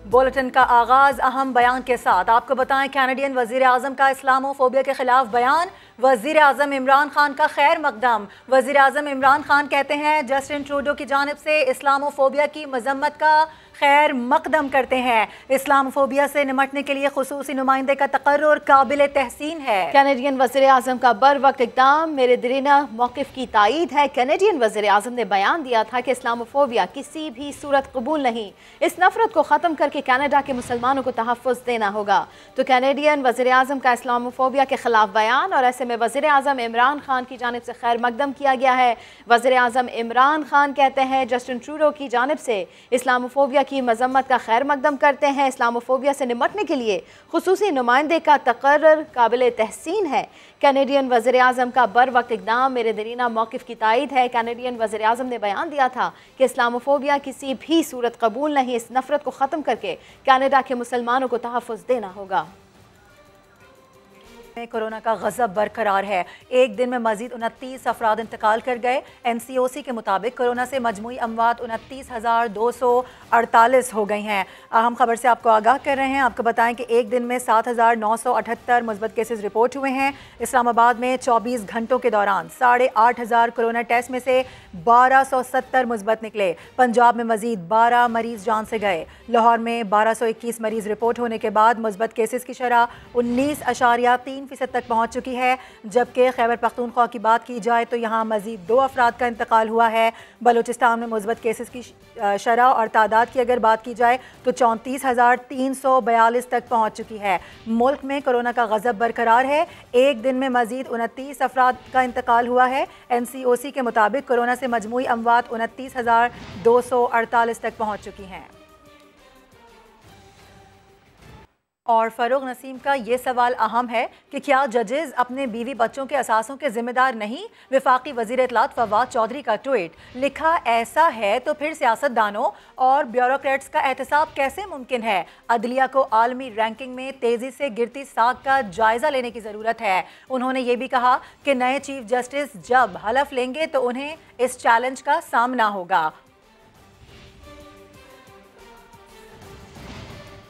Bulletin का आगाज अहम बयान के साथ। आपको बताएं, कैनेडियन वजीर आजम का इस्लामोफोबिया के खिलाफ बयान। वजीर आजम इमरान खान का खैर मकदम। वजीर आजम इमरान खान कहते हैं जस्टिन ट्रूडो की जानिब से इस्लामोफोबिया की मजम्मत का खैर मकदम करते हैं। इस्लामोफोबिया से निमटने के लिए खुसूसी नुमाइंदे का तकर्रुर काबिल तहसीन है। कैनेडियन वजीर आजम का बर वक्त इक़दाम, मेरे दिरीना मौक़िफ़ की तायीद है। कैनेडियन वजीर आजम ने बयान दिया था कि इस्लामोफोबिया किसी भी सूरत कबूल नहीं। इस नफरत को ख़त्म करके कनाडा के मुसलमानों को तहफ़्फ़ुज़ देना होगा। तो कैनेडियन वज़ीर आज़म का इस्लामोफोबिया के खिलाफ बयान, और ऐसे में वज़ीर आज़म इमरान खान की जानिब से खैर मकदम किया गया है। वज़ीर आज़म इमरान खान कहते हैं जस्टिन ट्रूडो की जानिब से इस्लामोफोबिया की मजम्मत का खैर मकदम करते हैं। इस्लामोफोबिया से निमटने के लिए खुसूसी नुमाइंदे का तकर्रुर काबिल तहसीन है। कैनेडियन वज़ीर आज़म का बर वक्त इक़दाम, मेरे दरीना मौक़िफ़ की तायीद है। कैनेडियन वज़ीर आज़म ने बयान दिया था कि इस्लामोफोबिया किसी भी सूरत कबूल नहीं। इस नफरत को ख़त्म करके कनाडा के मुसलमानों को तहफ़्फ़ुज़ देना होगा। कोरोना का गज़ब बरकरार है। एक दिन में मजीद 29 अफराद इंतकाल कर गए। NCOC के मुताबिक कोरोना से मजमूई अमवात 29,248 हो गई हैं। अहम खबर से आपको आगाह कर रहे हैं। आपको बताएं कि एक दिन में 7,978 मुस्बत केसेस रिपोर्ट हुए हैं। इस्लामाबाद में 24 घंटों के दौरान 8,500 कोरोना टेस्ट में से 1270 मुस्बत निकले। पंजाब में मजीद 12 मरीज जान से गए। लाहौर में 1221 मरीज रिपोर्ट होने के बाद मुस्बत केसेस की शरह 19.3% तक पहुंच चुकी है। जबकि खैबर पख्तूनख्वा की बात की जाए तो यहाँ मजीद 2 अफराद का इंतकाल हुआ है। बलूचिस्तान में मुस्बत केसेस की शरह और तादाद की अगर बात की जाए तो 34,342 तक पहुंच चुकी है। मुल्क में कोरोना का गज़ब बरकरार है। एक दिन में मजीद 29 अफराद का इंतकाल हुआ है। NCOC के मुताबिक कोरोना से मजमूई अमवात 29,248 तक पहुंच चुकी हैं। और फ़रूग नसीम का ये सवाल अहम है कि क्या जजेस अपने बीवी बच्चों के असासों के जिम्मेदार नहीं? वफाकी वज़ीर इत्तलात फवाद चौधरी का ट्वीट। लिखा, ऐसा है तो फिर सियासतदानों और ब्यूरोक्रेट्स का एहतसाब कैसे मुमकिन है? अदलिया को आलमी रैंकिंग में तेज़ी से गिरती साख का जायज़ा लेने की ज़रूरत है। उन्होंने ये भी कहा कि नए चीफ जस्टिस जब हलफ लेंगे तो उन्हें इस चैलेंज का सामना होगा।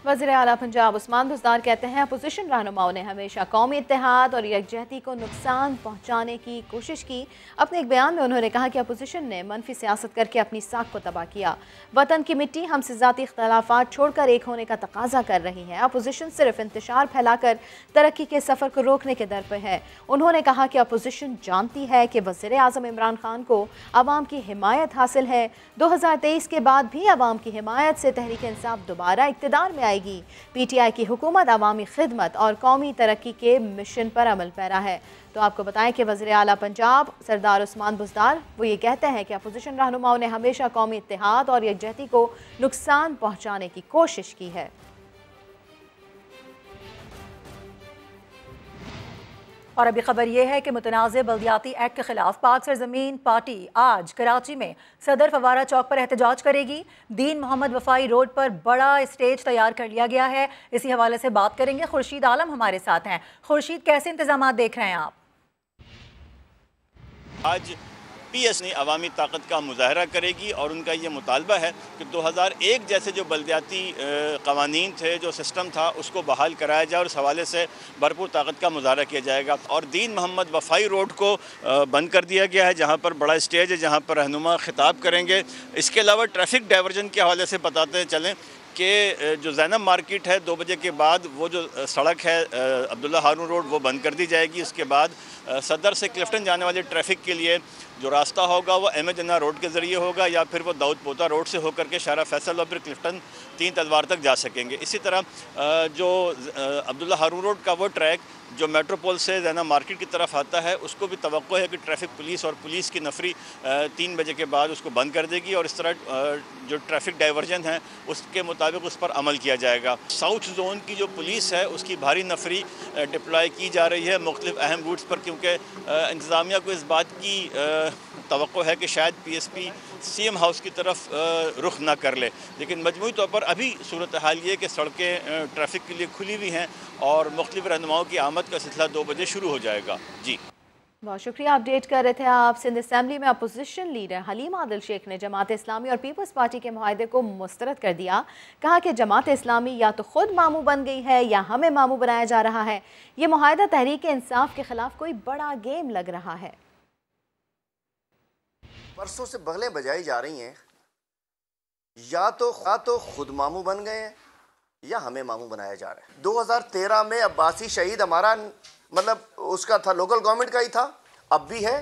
वज़ीर आला पंजाब उस्मान बुज़दार कहते हैं अपोजिशन रहनुमाओं ने हमेशा कौमी इत्तेहाद और यकजहती को नुकसान पहुँचाने की कोशिश की। अपने एक बयान में उन्होंने कहा कि अपोजिशन ने मनफी सियासत करके अपनी साख को तबाह किया। वतन की मिट्टी हमसे ज़ाती इख्तलाफात छोड़कर एक होने का तकाजा कर रही है। अपोजिशन सिर्फ इंतशार फैलाकर तरक्की के सफ़र को रोकने के दर पर है। उन्होंने कहा कि अपोजिशन जानती है कि वज़ीर आज़म इमरान खान को अवाम की हिमायत हासिल है। 2023 के बाद भी अवाम की हिमायत से तहरीक इंसाफ दोबारा इक़्तिदार में आएगी। PTI की हुकूमत अवामी खिदमत और कौमी तरक्की के मिशन पर अमल पैरा है। तो आपको बताएं कि वज़ीर आला पंजाब सरदार उस्मान बुज़दार वो ये कहते हैं कि अपोजिशन रहनुमाओं ने हमेशा कौमी इत्तेहाद और यकजहती को नुकसान पहुँचाने की कोशिश की है। और अभी खबर यह है कि मुतनाज़ बल्दियाती एक्ट के खिलाफ पाक सरजमीन पार्टी आज कराची में सदर फवारा चौक पर एहतजाज करेगी। दीन मोहम्मद वफाई रोड पर बड़ा स्टेज तैयार कर लिया गया है। इसी हवाले से बात करेंगे। खुर्शीद आलम हमारे साथ हैं। खुर्शीद, कैसे इंतजाम देख रहे हैं आप? आज PS ने अवामी ताकत का मुजाहरा करेगी और उनका ये मुतालबा है कि 2001 जैसे जो बल्दियाती कवानीन थे, जो सिस्टम था, उसको बहाल कराया जाए और इस हवाले से भरपूर ताकत का मुजाहरा किया जाएगा। और दीन मोहम्मद वफाई रोड को बंद कर दिया गया है, जहाँ पर बड़ा स्टेज है, जहाँ पर रहनुमा खिताब करेंगे। इसके अलावा ट्रैफिक डाइवर्जन के हवाले से बताते चलें कि जो ज़ैनब मार्केट है 2 बजे के बाद वो जो सड़क है अब्दुल्ला हारून रोड वो बंद कर दी जाएगी। उसके बाद सदर से क्लिफ्टन जाने वाले ट्रैफिक के लिए जो रास्ता होगा वो अहमद जन्ना रोड के ज़रिए होगा या फिर वो दाऊद पोता रोड से होकर के शारा फैसल और फिर क्लिफ्टन 3 तलवार तक जा सकेंगे। इसी तरह जो अब्दुल्ला हारून रोड का वो ट्रैक जो मेट्रोपोल से ज़ैना मार्केट की तरफ आता है उसको भी तवक्को है कि ट्रैफिक पुलिस और पुलिस की नफरी 3 बजे के बाद उसको बंद कर देगी और इस तरह जो ट्रैफिक डाइवर्जन है उसके मुताबिक उस पर अमल किया जाएगा। साउथ जोन की जो पुलिस है उसकी भारी नफरी डिप्लॉय की जा रही है मुख्तलिफ अहम रूट्स पर, क्योंकि इंतज़ामिया को इस बात की तवक्को है कि शायद PSP CM हाउस की तरफ रुख ना कर ले। लेकिन मजमूई तौर पर अभी सूरत हाल ये कि सड़कें ट्रैफिक के लिए खुली हुई हैं और मुख्तलिफ रहनुमाओं की आमद का सिलसिला 2 बजे शुरू हो जाएगा। जी। बहुत शुक्रिया, अपडेट कर रहे थे आप। सिंध असम्बली में अपोजिशन लीडर हलीम आदिल शेख ने जमात इस्लामी और पीपल्स पार्टी के मुआहदे को मुस्तरद कर दिया। कहा कि जमात इस्लामी या तो खुद मामू बन गई है या हमें मामू बनाया जा रहा है। ये मुआहदा तहरीक इंसाफ के खिलाफ कोई बड़ा गेम लग रहा है। परसों से बगलें बजाई जा रही हैं, या तो खुद मामू बन गए हैं या हमें मामू बनाया जा रहा है। 2013 में अब्बासी शहीद हमारा मतलब उसका था, लोकल गवर्नमेंट का ही था, अब भी है।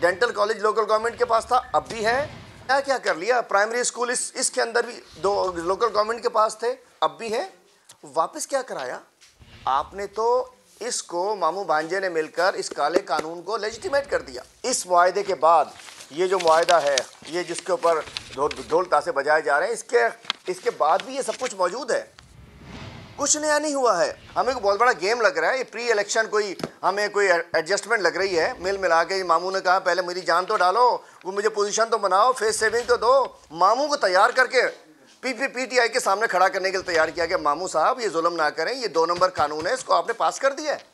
डेंटल कॉलेज लोकल गवर्नमेंट के पास था, अब भी है। क्या कर लिया, प्राइमरी स्कूल इसके अंदर भी 2 लोकल गवर्नमेंट के पास थे, अब भी है। वापस क्या कराया आपने? तो इसको मामू भांजे ने मिलकर इस काले कानून को लेजिटिमेट कर दिया। इस मुआहदे के बाद ये जो मुआहदा है, ये जिसके ऊपर ढोल ताशे बजाए जा रहे हैं, इसके बाद भी ये सब कुछ मौजूद है, कुछ नया नहीं हुआ है। हमें को बहुत बड़ा गेम लग रहा है। ये प्री इलेक्शन हमें कोई एडजस्टमेंट लग रही है। मिला के मामू ने कहा पहले मेरी जान तो डालो, वो मुझे पोजीशन तो बनाओ, फेस सेविंग तो दो। मामू को तैयार करके पीटीआई के सामने खड़ा करने के लिए तैयार किया कि मामू साहब ये जुल्म ना करें, ये 2 नंबर कानून है, इसको आपने पास कर दिया है।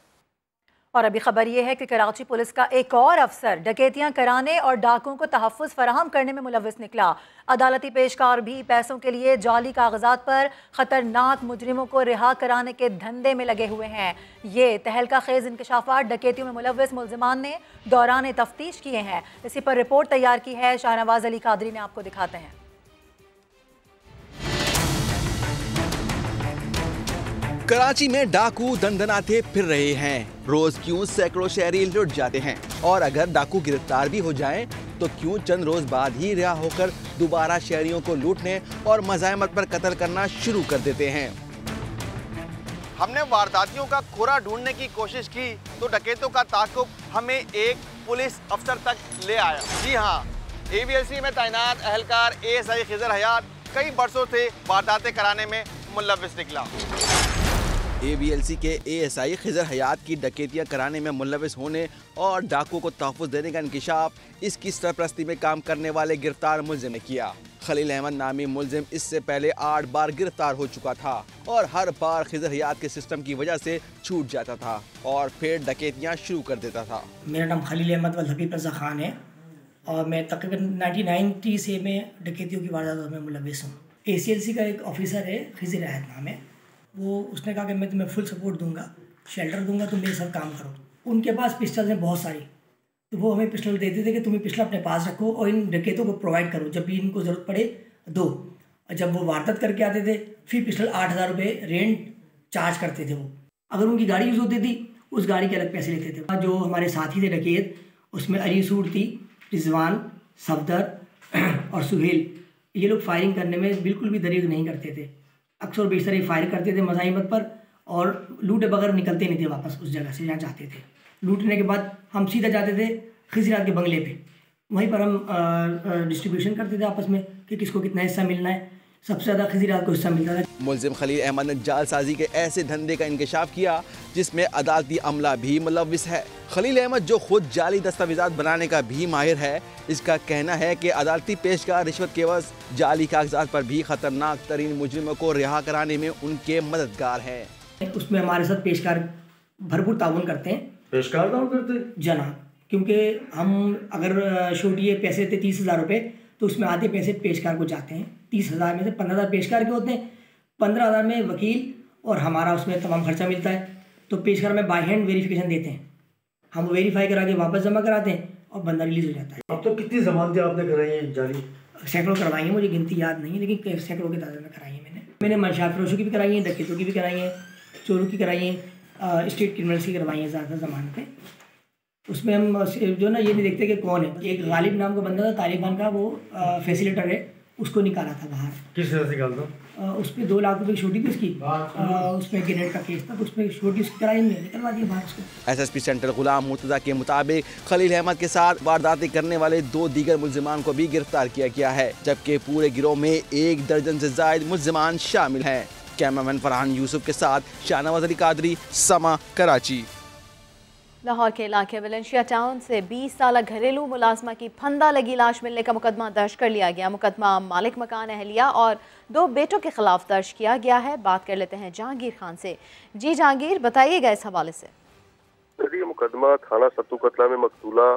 और अभी खबर यह है कि कराची पुलिस का एक और अफसर डकैतियां कराने और डाकुओं को तहफ़्फ़ुज़ फराहम करने में मुलव्विस निकला। अदालती पेशकार भी पैसों के लिए जाली कागजात पर खतरनाक मुजरिमों को रिहा कराने के धंधे में लगे हुए हैं। ये तहलका खेज इंकशाफात डकैतियों में मुलव्विस मुल्ज़िमान ने दौरान तफ्तीश किए हैं। इसी पर रिपोर्ट तैयार की है शाहनवाज अली कादरी ने, आपको दिखाते हैं। कराची में डाकू दंदनाते फिर रहे हैं। रोज क्यों सैकड़ों शहरी लुट जाते हैं, और अगर डाकू गिरफ्तार भी हो जाएं तो क्यों चंद रोज बाद ही रिहा होकर दोबारा शहरियों को लूटने और मज़ाहमत पर कत्ल करना शुरू कर देते हैं। हमने वारदातियों का खोरा ढूंढने की कोशिश की तो डकैतों का ताक़ुब हमें एक पुलिस अफसर तक ले आया। जी हाँ, AVLC में तैनात एहलकार ASI खिजर हयात कई बरसों से वारदातें कराने में मुलव्विस निकला। AVLC के ASI खिजर हयात की डकैतियां कराने में मुलव्विस होने और डाकू को तहफ़्फ़ुज़ देने का इंकिशाफ इसकी सरपरस्ती में काम करने वाले गिरफ्तार मुल्ज़िम ने किया। खलील अहमद नामी मुल्ज़िम इससे पहले 8 बार गिरफ्तार हो चुका था और हर बार खिजर हयात के सिस्टम की वजह से छूट जाता था और फिर डकैतियां शुरू कर देता था। मेरा नाम खलील अहमद वल हबीब रज़ा खान है और मैं तकरीबन 1990 से मैं डकैतियों की वारदातों में मुलव्विस हूँ। ACLC का एक ऑफिसर है, खिजर हयात नाम है, वो उसने कहा कि मैं तुम्हें फुल सपोर्ट दूंगा, शेल्टर दूंगा, तुम मेरे साथ काम करो। उनके पास पिस्टल्स हैं बहुत सारी, तो वो हमें पिस्टल देते थे कि तुम्हें पिस्टल अपने पास रखो और इन डकैतों को प्रोवाइड करो, जब भी इनको ज़रूरत पड़े दो। और जब वो वारदात करके आते थे फिर पिस्टल 8,000 रुपये रेंट चार्ज करते थे। वो अगर उनकी गाड़ी यूज़ होती थी उस गाड़ी के अलग पैसे लेते थे। जो हमारे साथी थे डकैत, उसमें अली सूर थी, रिजवान, सफदर और सुहेल, ये लोग फायरिंग करने में बिल्कुल भी दरीग नहीं करते थे। अक्सर बेशतर ये फायर करते थे मज़ाहिमत पर और लूटे बगैर निकलते नहीं थे वापस उस जगह से जहाँ जाते थे। लूटने के बाद हम सीधा जाते थे खिजरात के बंगले पे, वहीं पर हम डिस्ट्रीब्यूशन करते थे आपस में कि किसको कितना हिस्सा मिलना है। सबसे ज़्यादा खिजरात को हिस्सा मिलता था। मुल्ज़िम खलील अहमद ने जालसाजी के ऐसे धंधे का इंकशाफ किया जिसमें अदालती अमला भी मुलव्विस है। खलील अहमद जो खुद जाली दस्तावेज़ात बनाने का भी माहिर है, इसका कहना है कि अदालती पेशकार रिश्वत के एवज़ जाली कागजात पर भी खतरनाक तरीन मुजरिमों को रिहा कराने में उनके मददगार हैं। उसमें हमारे साथ पेशकार भरपूर ताउन करते हैं। पेशकार ताउन करते हैं जनाब, क्योंकि हम अगर छोड़िए पैसे देते 30,000 रुपये, तो उसमें आधे पैसे पेशकार को जाते हैं। 30,000 में से 15,000 पेशकार के होते हैं, 15,000 में वकील और हमारा उसमें तमाम खर्चा मिलता है। तो पेशकार में बाय हैंड वेरिफिकेशन देते हैं, हम वेरीफाई करा के वापस जमा कराते हैं और बंदा रिलीज़ हो जाता है। अब तो कितनी ज़मानतें आपने कराई हैं जाली? सैकड़ों करवाई हैं, मुझे गिनती याद नहीं है, लेकिन सैकड़ों की तादाद में कराई है मैंने मंशात फरोशों की भी कराई हैं, डकैतों की भी कराई हैं, चोरों की कराई हैं, स्टेट क्रिमिनल्स की करवाई हैं ज़्यादा ज़मानतें। उसमें हम जो ना ये नहीं देखते कि कौन है। एक गालिब नाम का बंदा था तालिबान का, वो फैसिलिटर है, उसको निकाला था बाहर। किस तरह से निकालता? उस पर 2 लाख रुपये की छोटी थी उसकी, उसमें ग्रेनेड का केस था, तो उसमें छोटी उसकी कराई में निकलवा दी बाहर उसको। SSP सेंट्रल गुलाम मुर्तज़ा के मुताबिक खलील अहमद के साथ वारदातें करने वाले 2 दीगर मुल्ज़िमान को भी गिरफ्तार किया गया है, जबकि पूरे गिरोह में 1 दर्जन से ज़ायद मुल्ज़िमान शामिल हैं। कैमरामैन फरहान यूसुफ के साथ शाहनवाज अली कादरी, समा, कराची। लाहौर के इलाके वलेंशिया टाउन से 20 साल घरेलू मुलाजमा की फंदा लगी लाश मिलने का मुकदमा दर्ज कर लिया गया। मुकदमा मालिक मकान अहलिया और 2 बेटों के खिलाफ दर्ज किया गया है। बात कर लेते हैं जहांगीर खान से। जी जहांगीर, बताइएगा इस हवाले से। ये मुकदमा थाना सत्तू कतला में मकतूला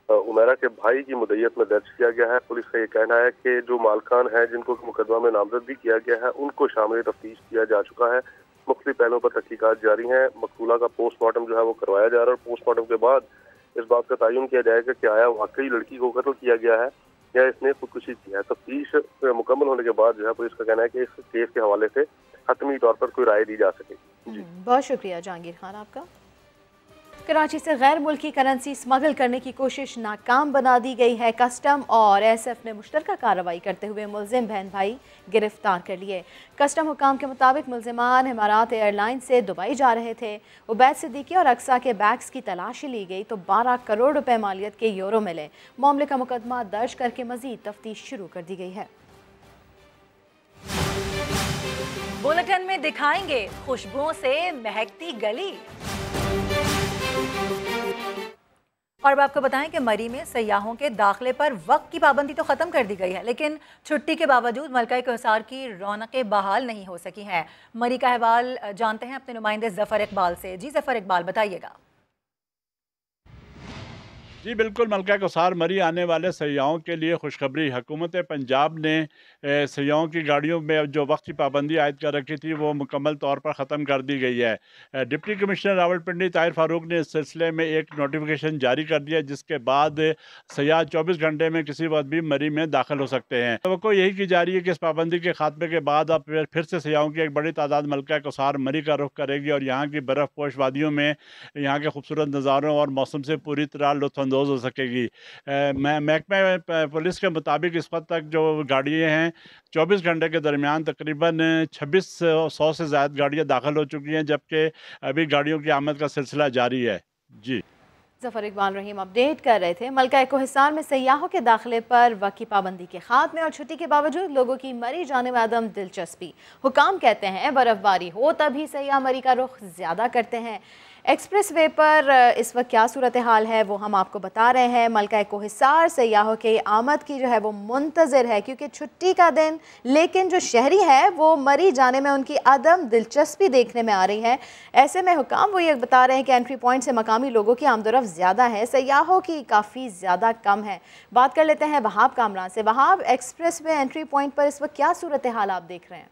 उमेरा के भाई की मुद्दत में दर्ज किया गया है। पुलिस का ये कहना है कि जो मालकान हैं जिनको मुकदमा में नामजद भी किया गया है उनको शामिल तफ्तीश किया जा चुका है। मुख्तलिफ पहलुओं पर तहकीकात जारी हैं। मकतूला का पोस्टमार्टम जो है वो करवाया जा रहा है और पोस्टमार्टम के बाद इस बात का तयन किया जाएगा कि आया वाकई लड़की को कत्ल किया गया है या इसने खुदकुशी की है। तफ्तीश मुकम्मल होने के बाद जो है पुलिस का कहना है कि इस केस के हवाले से हतमी तौर पर कोई राय दी जा सकेगी। बहुत शुक्रिया जहांगीर खान आपका। कराची से गैर मुल्की करेंसी स्मगल करने की कोशिश नाकाम बना दी गई है। कस्टम और एसएफ ने मुश्तरका कार्रवाई करते हुए मुलजिम बहन भाई गिरफ्तार कर लिए। कस्टम हुकाम के मुताबिक मुलजिमान इमारात एयरलाइन से दुबई जा रहे थे। उबैद सिद्दीकी और अक्सा के बैग्स की तलाशी ली गई तो 12 करोड़ रुपए मालियत के यूरो मिले। मामले का मुकदमा दर्ज करके मजीद तफ्तीश शुरू कर दी गई है। बुलेटिन में दिखाएंगे खुशबुओं से महकती गली। और अब आपको बताएं कि मरी में सयाहों के दाखिले पर वक्त की पाबंदी तो ख़त्म कर दी गई है, लेकिन छुट्टी के बावजूद मलका-ए कोहिसार की रौनकें बहाल नहीं हो सकी हैं। मरी का अहवाल जानते हैं अपने नुमाइंदे ज़फ़र इकबाल से। जी ज़फ़र इकबाल, बताइएगा। जी बिल्कुल, मलका कोहिसार मरी आने वाले सयाहों के लिए खुशखबरी। हुकूमत पंजाब ने सयाहों की गाड़ियों में जो वक्त की पाबंदी आयद कर रखी थी वो मुकम्मल तौर पर ख़त्म कर दी गई है। डिप्टी कमिश्नर रावलपिंडी ताहिर फारूक ने इस सिलसिले में एक नोटिफिकेशन जारी कर दिया जिसके बाद सयाह 24 घंटे में किसी वक्त भी मरी में दाखिल हो सकते हैं। तो यही की जा रही है कि इस पाबंदी के खात्मे के बाद अब फिर से सयाहों की एक बड़ी तादाद मलका कोहिसार मरी का रुख करेगी और यहाँ की बर्फ़ पोश वादियों में यहाँ के खूबसूरत नज़ारों और मौसम से पूरी तरह लुत्फ़अंदोज़ हो सकेगी। महकमा पुलिस के मुताबिक इस वक्त तक जो गाड़ियाँ हैं 24 घंटे के दरमियान तकरीबन 2600 से ज़्यादा गाड़ियाँ दाखिल हो चुकी हैं, जबकि अभी गाड़ियों की आमद का सिलसिला जारी है। जी ज़फ़र इकबाल रहीम अपडेट कर रहे थे। मलका कोहिसार में सयाहों के दाखिले पर वक्त की पाबंदी के खात्मे और छुट्टी के बावजूद लोगों की मरी जाने में अदम दिलचस्पी। हुकाम कहते हैं बर्फ़बारी हो तभी सयाह मरी का रुख ज़्यादा करते हैं। एक्सप्रेस वे पर इस वक्त क्या सूरत हाल है वो हम आपको बता रहे हैं। मलका कोहिसार सयाहों के आमद की जो है वो मुंतज़िर है क्योंकि छुट्टी का दिन, लेकिन जो शहरी है वो मरी जाने में उनकी अदम दिलचस्पी देखने में आ रही है। ऐसे में हुकाम वो ये बता रहे हैं कि एंट्री पॉइंट से मकामी लोगों की आमदोरफ्त ज़्यादा है, सयाहों की काफ़ी ज़्यादा कम है। बात कर लेते हैं वहाब कामरान से। Wahab, express way entry point पर इस वक्त क्या सूरत हाल आप देख रहे हैं?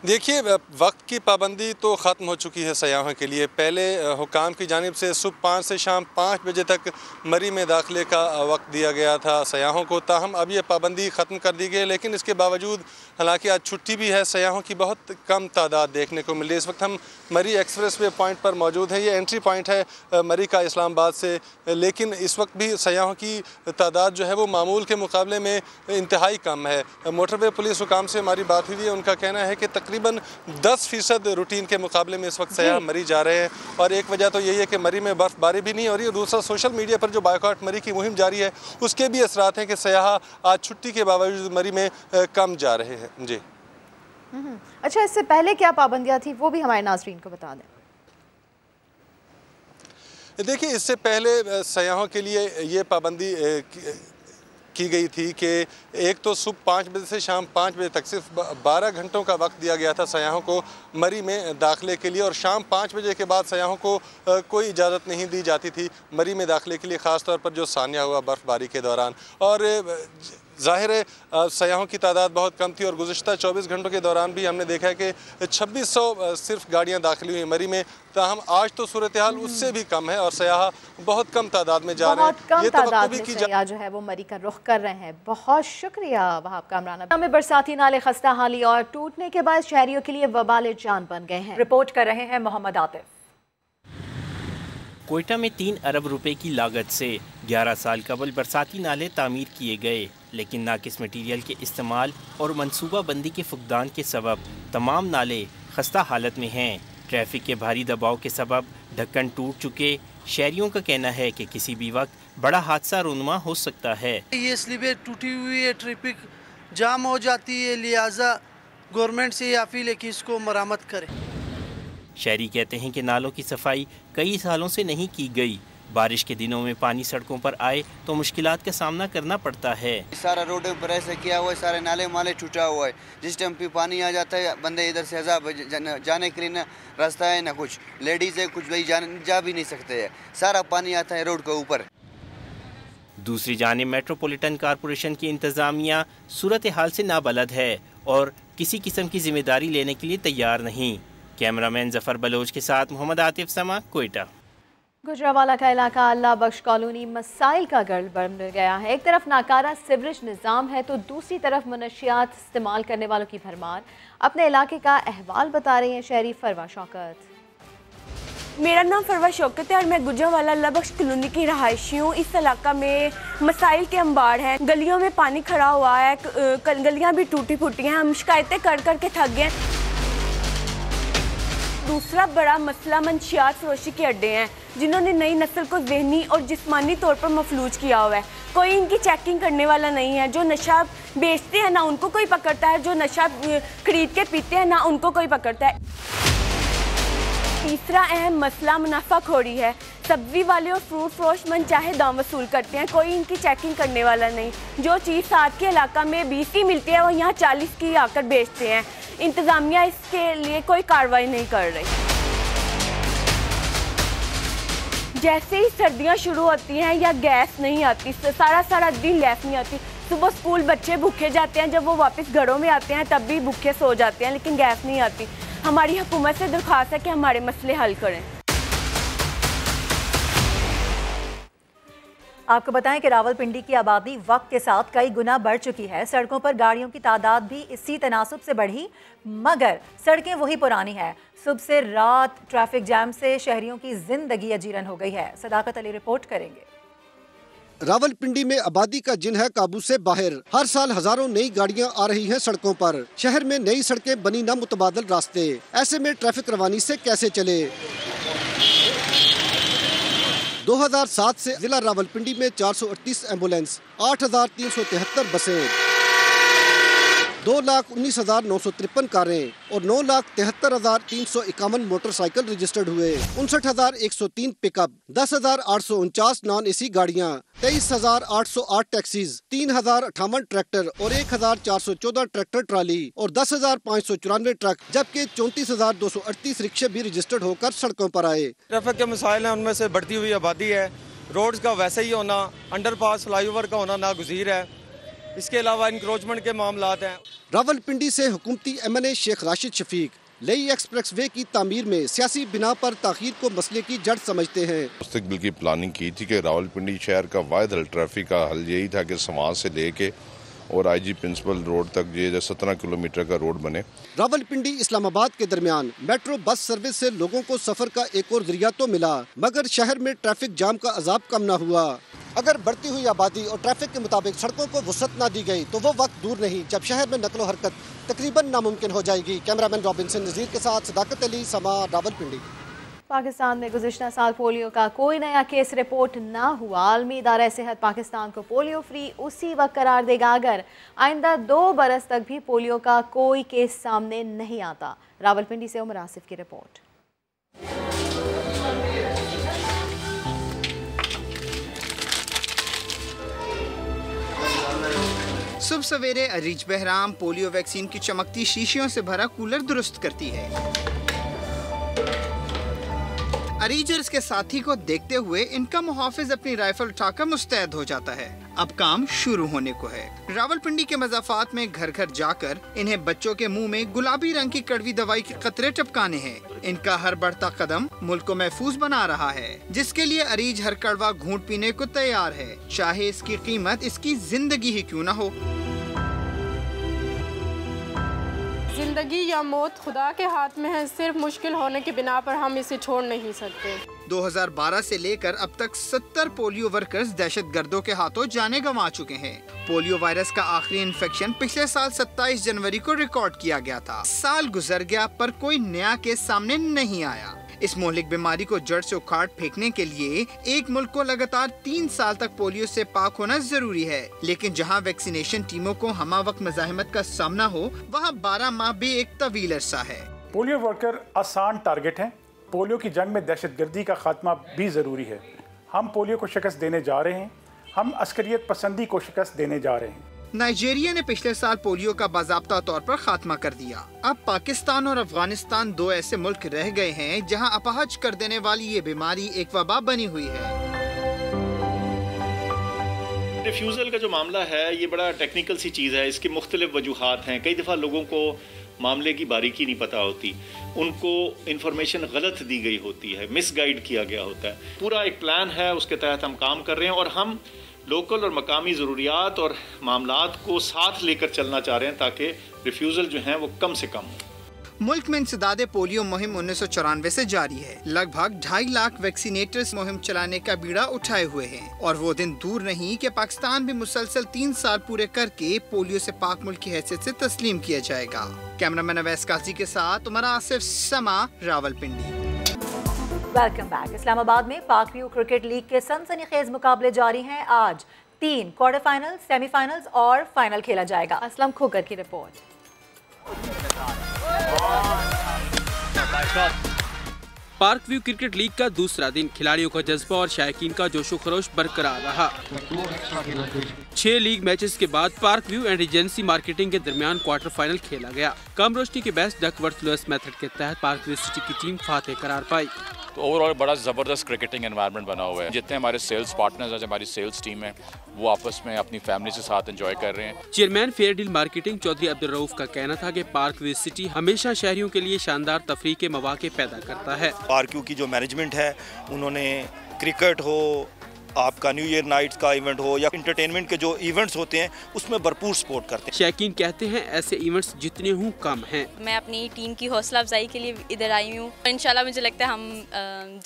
देखिए, वक्त की पाबंदी तो ख़त्म हो चुकी है सयाहों के लिए। पहले हुकाम की जानिब से सुबह 5 से शाम 5 बजे तक मरी में दाखिले का वक्त दिया गया था सयाहों को, ताहम अब ये पाबंदी ख़त्म कर दी गई। लेकिन इसके बावजूद हालांकि आज छुट्टी भी है, सयाहों की बहुत कम तादाद देखने को मिल रही है। इस वक्त हम मरी एक्सप्रेस वे पॉइंट पर मौजूद हैं। ये एंट्री पॉइंट है मरी का इस्लामाबाद से, लेकिन इस वक्त भी सयाहों की तादाद जो है वो मामूल के मुकाबले में इंतहाई कम है। मोटरवे पुलिस हुकाम से हमारी बात हुई है, उनका कहना है कि तकरीबन 10% रूटीन के मुकाबले में इस वक्त सयाह मरी जा रहे हैं। और एक वजह तो यही है कि मरी में बर्फ़बारी भी नहीं हो रही है। दूसरा, सोशल मीडिया पर जो बायकॉट मरी की मुहिम जारी है उसके भी असरात हैं कि सयाह आज छुट्टी के बावजूद मरी में कम जा रहे हैं। जी अच्छा, इससे पहले क्या पाबंदियाँ थी वो भी हमारे नाज़रीन को बता दें। देखिए, इससे पहले सयाहों के लिए ये पाबंदी की गई थी कि एक तो सुबह 5 बजे से शाम 5 बजे तक सिर्फ 12 घंटों का वक्त दिया गया था सयाहों को मरी में दाखिले के लिए, और शाम 5 बजे के बाद सयाहों को कोई इजाज़त नहीं दी जाती थी मरी में दाखिले के लिए, ख़ास तौर पर जो सानिया हुआ बर्फ़बारी के दौरान। और ज़ाहिर है सयाहों की तादाद बहुत कम थी और गुज़िश्ता 24 घंटों के दौरान भी हमने देखा है कि 2600 सिर्फ गाड़ियाँ दाखिल हुई मरी में। ताहम आज तो सूरत हाल उससे भी कम है और सयाह बहुत कम तादाद में जा रहे हैं। कम तादाद में सयाह जो है वो मरी का रुख कर रहे हैं। बहुत शुक्रिया वहाब कामरान। हमें बरसाती नाले खस्ता हाली और टूटने के बाद शहरियों के लिए वबाल जान बन गए हैं। रिपोर्ट कर रहे हैं मोहम्मद आतिफ। कोयटा में 3 अरब रुपए की लागत से 11 साल कबल बरसाती नाले तामीर किए गए, लेकिन नाकिस मटीरियल के इस्तेमाल और मनसूबा बंदी के फुकदान के सबब तमाम नाले खस्ता हालत में हैं। ट्रैफिक के भारी दबाव के सबब ढक्कन टूट चुके। शहरियों का कहना है कि किसी भी वक्त बड़ा हादसा रुनुमा हो सकता है। ये स्लीपें टूटी हुई है, ट्रैफिक जाम हो जाती है, लिहाजा गवर्नमेंट से ये अपील है कि इसको मरम्मत करें। शहरी कहते हैं कि नालों की सफाई कई सालों से नहीं की गई, बारिश के दिनों में पानी सड़कों पर आए तो मुश्किलात का सामना करना पड़ता है। सारा रोड पर ऐसे किया हुआ है, सारे नाले माले टूटा हुआ है। जिस टाइम पे पानी आ जाता है बंदे इधर से जाने के लिए ना रास्ता है ना कुछ, लेडीज है कुछ भाई जा भी नहीं सकते है, सारा पानी आता है रोड के ऊपर। दूसरी जानिब मेट्रोपॉलिटन कॉरपोरेशन की इंतज़ामिया सूरत हाल से नाबलद है और किसी किस्म की जिम्मेदारी लेने के लिए तैयार नहीं। कैमरामैन जफर बलोच के साथ मोहम्मद आतिफ समा, कोयटा। गुजरावाला का इलाका अल्लाह बख्श कॉलोनी मसाइल का गढ़ बन गया है। एक तरफ नाकारा सिवरेज निज़ाम है तो दूसरी तरफ मनशियात इस्तेमाल करने वालों की भरमार। अपने इलाके का अहवाल बता रही हैं शहरी फरवा शौकत। मेरा नाम फरवा शौकत है और मैं गुजरावाला अल्लाह बख्श कॉलोनी की रहायशी हूँ। इस इलाका में मसाइल के अंबार हैं, गलियों में पानी खड़ा हुआ है, गलियाँ भी टूटी फूटी हैं। हम शिकायतें कर कर के थक गए। दूसरा बड़ा मसला मंशियात फरोशी के अड्डे हैं जिन्होंने नई नस्ल को ज़हनी और जिस्मानी तौर पर मफलूज किया हुआ है। कोई इनकी चेकिंग करने वाला नहीं है। जो नशा बेचते हैं ना उनको कोई पकड़ता है, जो नशा खरीद के पीते हैं ना उनको कोई पकड़ता है। तीसरा अहम मसला मुनाफाखोरी है। सब्जी वाले और फ्रूट फरोश मन चाहे दाम वसूल करते हैं, कोई इनकी चेकिंग करने वाला नहीं। जो चीज़ 7 के इलाका में 20 की मिलती है वो यहाँ 40 की आकर बेचते हैं। इंतज़ामिया इसके लिए कोई कार्रवाई नहीं कर रही। जैसे ही सर्दियाँ शुरू होती हैं या गैस नहीं आती, सारा दिन गैस नहीं आती। सुबह स्कूल बच्चे भूखे जाते हैं, जब वो वापस घरों में आते हैं तब भी भूखे सो जाते हैं, लेकिन गैस नहीं आती। हमारी हुकूमत से दरख्वास्त है कि हमारे मसले हल करें। आपको बताएं कि रावलपिंडी की आबादी वक्त के साथ कई गुना बढ़ चुकी है। सड़कों पर गाड़ियों की तादाद भी इसी तनासुब से बढ़ी, मगर सड़कें वही पुरानी हैं। सुबह से रात ट्रैफिक जैम से शहरियों की जिंदगी अजीरन हो गई है। सदाकत अली रिपोर्ट करेंगे। रावलपिंडी में आबादी का जिन है काबू से बाहर। हर साल हजारों नई गाड़ियां आ रही हैं सड़कों पर। शहर में नई सड़कें बनी न मुतबादल रास्ते, ऐसे में ट्रैफिक रवानी से कैसे चले। 2007 से जिला रावलपिंडी में 438 एम्बुलेंस, 8,373 बसें, 2,19,953 कारें और 9,73,351 मोटरसाइकिल रजिस्टर्ड हुए। 59,103 पिकअप, 10,849 नॉन एसी गाड़ियाँ, 23,808 टैक्सीज, 3,058 ट्रैक्टर और 1,414 ट्रैक्टर ट्राली और 10,594 ट्रक, जबकि 34,238 रिक्शे भी रजिस्टर्ड होकर सड़कों पर आए। ट्रैफिक के मसाइल हैं, उनमें से बढ़ती हुई आबादी है, रोड्स का वैसे ही होना, अंडरपास फ्लाईओवर का होना नागुज़ीर है, इसके अलावा इंक्रोचमेंट के मामलात हैं। रावलपिंडी से हुकूमती MNA शेख राशिद शफीक लेई एक्सप्रेसवे की तामीर में सियासी बिना पर ताखीर को मसले की जड़ समझते हैं। मुस्तकबिल की प्लानिंग की थी कि रावलपिंडी शहर का वाहिद हल ट्रैफिक का हल यही था कि समाज से लेके और IG प्रिंसिपल रोड तक ये 17 किलोमीटर का रोड बने। रावलपिंडी इस्लामाबाद के दरमियान मेट्रो बस सर्विस से लोगों को सफर का एक और जरिया तो मिला, मगर शहर में ट्रैफिक जाम का अजाब कम न हुआ। अगर बढ़ती हुई आबादी और ट्रैफिक के मुताबिक सड़कों को वुसअत न दी गई तो वो वक्त दूर नहीं जब शहर में नकलो हरकत तकरीबन नामुमकिन हो जाएगी। कैमरामैन रॉबिन्सन नज़ीर के साथ सदाकत अली, समा, रावलपिंडी। पाकिस्तान में गुज़िश्ता साल पोलियो का कोई नया केस रिपोर्ट ना हुआ। आलमी इदारा सेहत पाकिस्तान को पोलियो फ्री उसी वक्त करार देगा अगर आइंदा 2 बरस तक भी पोलियो का कोई केस सामने नहीं आता। रावलपिंडी से उमर आसिफ की रिपोर्ट। सुबह सवेरे अरीज बहराम पोलियो वैक्सीन की चमकती शीशियों से भरा कूलर दुरुस्त करती है। अरीज और इसके साथी को देखते हुए इनका मुहाफिज अपनी राइफल उठाकर मुस्तैद हो जाता है। अब काम शुरू होने को है। रावलपिंडी के मज़ाफ़ात में घर घर जाकर इन्हें बच्चों के मुंह में गुलाबी रंग की कड़वी दवाई के कतरे टपकाने हैं। इनका हर बढ़ता कदम मुल्क को महफूज बना रहा है, जिसके लिए अरीज हर कड़वा घूंट पीने को तैयार है, चाहे इसकी कीमत इसकी जिंदगी ही क्यों न हो। जिंदगी या मौत खुदा के हाथ में है, सिर्फ मुश्किल होने की बिना पर हम इसे छोड़ नहीं सकते। 2012 से लेकर अब तक 70 पोलियो वर्कर्स दहशतगर्दों के हाथों जाने गंवा चुके हैं। पोलियो वायरस का आखिरी इन्फेक्शन पिछले साल 27 जनवरी को रिकॉर्ड किया गया था। साल गुजर गया पर कोई नया केस सामने नहीं आया। इस मोहलिक बीमारी को जड़ से उखाड़ फेंकने के लिए एक मुल्क को लगातार 3 साल तक पोलियो से पाक होना जरूरी है, लेकिन जहां वैक्सीनेशन टीमों को हमा वक्त मज़ाहमत का सामना हो, वहां 12 माह भी एक तवील अरसा है। पोलियो वर्कर आसान टारगेट हैं। पोलियो की जंग में दहशतगर्दी का खात्मा भी जरूरी है। हम पोलियो को शिकस्त देने जा रहे हैं, हम अस्करियत पसंदी को शिकस्त देने जा रहे हैं। नाइजीरिया ने पिछले साल पोलियो का बाज़ाब्ता तौर पर खात्मा कर दिया। अब पाकिस्तान और अफगानिस्तान दो ऐसे मुल्क रह गए हैं जहां अपहज कर देने वाली ये बीमारी एक वबा बनी हुई है। रिफ्यूज़ल का जो मामला है ये बड़ा टेक्निकल सी चीज़ है, इसकी मुख्तलिफ वजूहात हैं। कई दफ़ा लोगों को मामले की बारीकी नहीं पता होती, उनको इन्फॉर्मेशन गलत दी गई होती है, मिसगाइड किया गया होता है। पूरा एक प्लान है, उसके तहत हम काम कर रहे हैं और हम लोकल और मकामी ज़रूरियात और मामलात को साथ लेकर चलना चाह रहे हैं ताकि रिफ्यूज़ल जो हैं वो कम से कम हो। मुल्क में इंसदादे पोलियो मुहिम 1994 से जारी है। लगभग 2.5 लाख वैक्सीनेटर्स मुहिम चलाने का बीड़ा उठाए हुए हैं और वो दिन दूर नहीं कि पाकिस्तान भी मुसलसल 3 साल पूरे करके पोलियो से पाक मुल्क की हैसियत से तस्लीम किया जाएगा। कैमरामैन अवैस काजी के साथ उमर आसिफ, समा, रावलपिंडी। Welcome back. इस्लामाबाद में पाक व्यू क्रिकेट लीग के सनसनीखेज मुकाबले जारी हैं। आज 3 क्वार्टर फाइनल, सेमीफाइनल्स और फाइनल खेला जाएगा। असलम खोकर की report. Park view cricket league का दूसरा दिन खिलाड़ियों का जज्बा और शायकीन का जोशो खरोश बरकरार रहा। 6 लीग मैचेस के बाद park view and agency marketing के दरमियान क्वार्टर फाइनल खेला गया। कम रोशनी के बेस्ट डकवर्थ लुइस मेथड के तहत पार्क व्यू सिटी की टीम फातेह करार पाई। तो ओवरऑल बड़ा ज़बरदस्त क्रिकेटिंग एनवायरनमेंट बना हुआ है। जितने हमारे सेल्स पार्टनर्स हैं, हमारी सेल्स टीम है, वो आपस में अपनी फैमिली के साथ एंजॉय कर रहे हैं। Chairman fair deal marketing Chaudhry Abdul Rauf का कहना था कि पार्क व्यू सिटी हमेशा शहरियों के लिए शानदार तफरीह के मौके पैदा करता है। पार्क व्यू की जो मैनेजमेंट है, उन्होंने क्रिकेट हो, आपका न्यू ईयर नाइट्स का इवेंट हो या इंटरटेनमेंट के जो इवेंट्स होते हैं उसमें भरपूर सपोर्ट करते हैं। शौकीन कहते हैं ऐसे इवेंट्स जितने हों कम हैं। मैं अपनी टीम की हौसला अफजाई के लिए इधर आई हूँ। इंशाल्लाह मुझे लगता है हम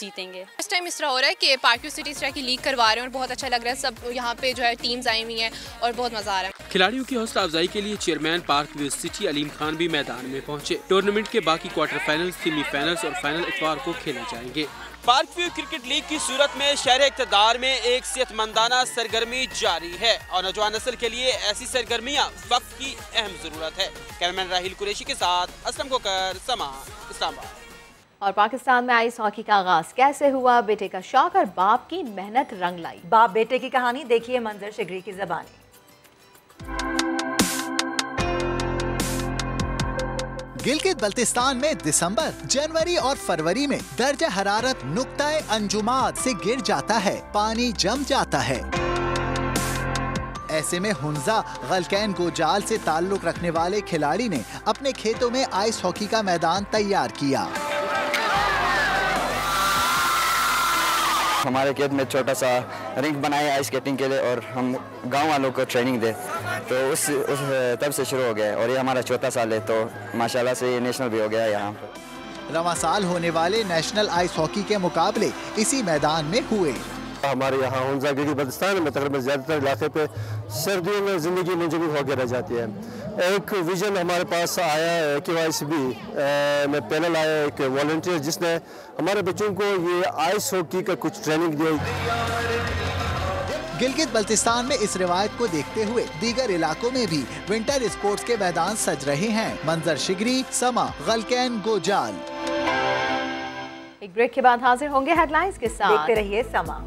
जीतेंगे। इस टाइम इस तरह हो रहा है कि पार्क व्यू सिटी इस तरह की लीग करवा रहे हैं और बहुत अच्छा लग रहा है। सब यहाँ पे जो है टीम्स आई हुई हैं और बहुत मजा आ रहा है। खिलाड़ियों की हौसला अफजाई के लिए chairman park view city Aleem Khan भी मैदान में पहुँचे। टूर्नामेंट के बाकी क्वार्टर फाइनल, सेमीफाइनल्स और फाइनल इतवार को खेले जाएंगे। पार्क व्यू क्रिकेट लीग की सूरत में शहर इक़्तिदार में एक सेहतमंदाना सरगर्मी जारी है और नौजवान नस्ल के लिए ऐसी सरगर्मियाँ वक्त की अहम जरूरत है। कैमरामैन राहिल कुरैशी के साथ असलम खोकर, समा, इस्लामाबाद। और पाकिस्तान में आइस हॉकी का आगाज कैसे हुआ, बेटे का शौक और बाप की मेहनत रंग लाई। बाप बेटे की कहानी देखिए मंजर शिगरी की ज़बानी। गिलगित बल्तिस्तान में दिसंबर, जनवरी और फरवरी में दर्जा हरारत नुक्ताए अंजुमात से गिर जाता है, पानी जम जाता है। ऐसे में हुंजा गलकैन गोजाल से ताल्लुक रखने वाले खिलाड़ी ने अपने खेतों में आइस हॉकी का मैदान तैयार किया। हमारे खेत में छोटा सा रिंग बनाया आइस स्केटिंग के लिए और हम गांव वालों को ट्रेनिंग दे, तो उस तब से शुरू हो गया और ये हमारा चौथा साल है, तो माशाल्लाह से ये नेशनल भी हो गया यहाँ पर। रवां साल होने वाले नेशनल आइस हॉकी के मुकाबले इसी मैदान में हुए। हमारे यहाँ हुंजा गिलगित बल्तिस्तान में तकरीबन ज़्यादातर इलाके पे सर्दियों में ज़िंदगी मुंजमद होकर रह जाती है। एक विजन हमारे पास आया है KYCB में पैनल आया, एक वॉलंटियर जिसने हमारे बच्चों को ये आइस हॉकी का कुछ ट्रेनिंग दी। गिलगित बल्तिस्तान में इस रिवायत को देखते हुए दीगर इलाकों में भी विंटर स्पोर्ट्स के मैदान सज रहे हैं। मंजर शिगरी, समा, गलकैन गोजाल। एक ब्रेक के बाद हाजिर होंगे हेडलाइंस के साथ। देखते रहिए समा।